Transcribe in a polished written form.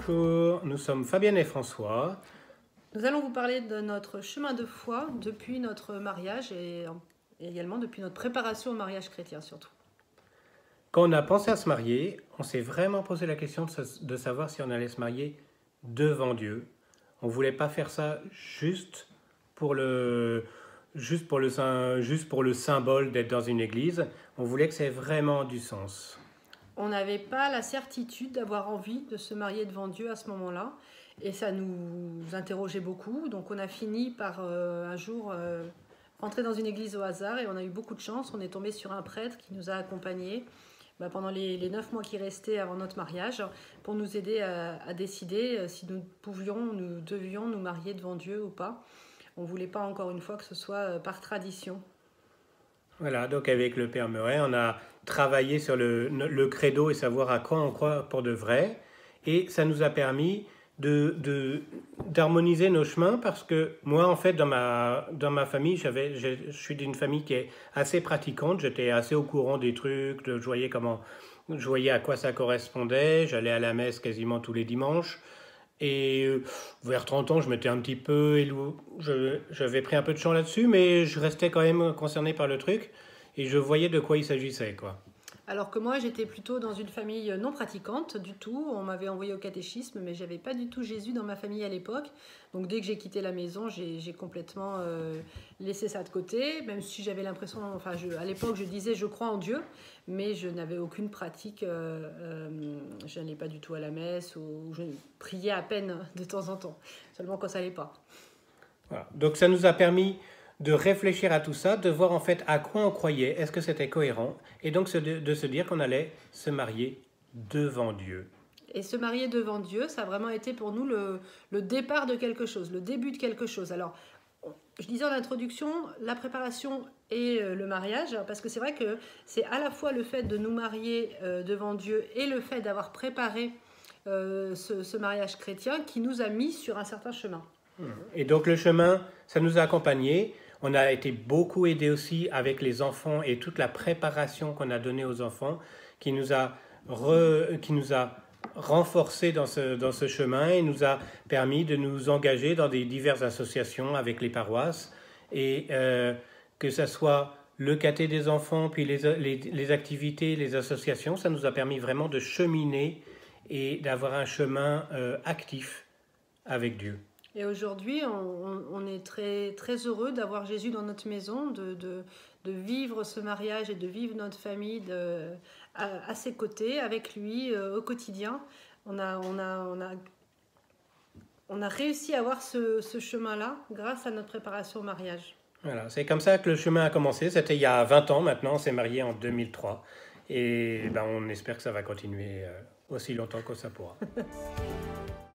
Bonjour, nous sommes Fabienne et François. Nous allons vous parler de notre chemin de foi depuis notre mariage et également depuis notre préparation au mariage chrétien surtout. Quand on a pensé à se marier, on s'est vraiment posé la question de savoir si on allait se marier devant Dieu. On ne voulait pas faire ça juste pour le symbole d'être dans une église. On voulait que ça ait vraiment du sens. On n'avait pas la certitude d'avoir envie de se marier devant Dieu à ce moment-là et ça nous interrogeait beaucoup. Donc on a fini par un jour entrer dans une église au hasard et on a eu beaucoup de chance. On est tombé sur un prêtre qui nous a accompagnés pendant les 9 mois qui restaient avant notre mariage pour nous aider à décider si nous devions nous marier devant Dieu ou pas. On ne voulait pas encore une fois que ce soit par tradition. Voilà, donc avec le Père Meuret, on a travaillé sur le credo et savoir à quoi on croit pour de vrai. Et ça nous a permis d'harmoniser nos chemins parce que moi, en fait, dans ma famille, je suis d'une famille qui est assez pratiquante. J'étais assez au courant des trucs, je voyais à quoi ça correspondait. J'allais à la messe quasiment tous les dimanches. Et vers 30 ans, je m'étais un petit peu j'avais pris un peu de champ là-dessus, mais je restais quand même concerné par le truc et je voyais de quoi il s'agissait, quoi. Alors que moi, j'étais plutôt dans une famille non pratiquante du tout. On m'avait envoyé au catéchisme, mais j'avais pas du tout Jésus dans ma famille à l'époque. Donc dès que j'ai quitté la maison, j'ai complètement laissé ça de côté, même si j'avais l'impression, à l'époque, je disais je crois en Dieu, mais je n'avais aucune pratique. Je n'allais pas du tout à la messe ou je priais à peine de temps en temps, seulement quand ça allait pas. Voilà. Donc ça nous a permis de réfléchir à tout ça, de voir en fait à quoi on croyait, est-ce que c'était cohérent, et donc de se dire qu'on allait se marier devant Dieu. Et se marier devant Dieu, ça a vraiment été pour nous le départ de quelque chose, le début de quelque chose. Alors, je disais en introduction, la préparation et le mariage, parce que c'est vrai que c'est à la fois le fait de nous marier devant Dieu et le fait d'avoir préparé ce mariage chrétien qui nous a mis sur un certain chemin. Et donc le chemin, ça nous a accompagnés. On a été beaucoup aidés aussi avec les enfants et toute la préparation qu'on a donnée aux enfants qui nous a renforcés dans ce chemin et nous a permis de nous engager dans des diverses associations avec les paroisses et que ce soit le caté des enfants, puis les activités, les associations, ça nous a permis vraiment de cheminer et d'avoir un chemin actif avec Dieu. Et aujourd'hui, on est très, très heureux d'avoir Jésus dans notre maison, de vivre ce mariage et de vivre notre famille à ses côtés, avec lui, au quotidien. On a réussi à avoir ce chemin-là grâce à notre préparation au mariage. Voilà, c'est comme ça que le chemin a commencé. C'était il y a 20 ans maintenant, on s'est mariés en 2003. Et on espère que ça va continuer aussi longtemps que ça pourra.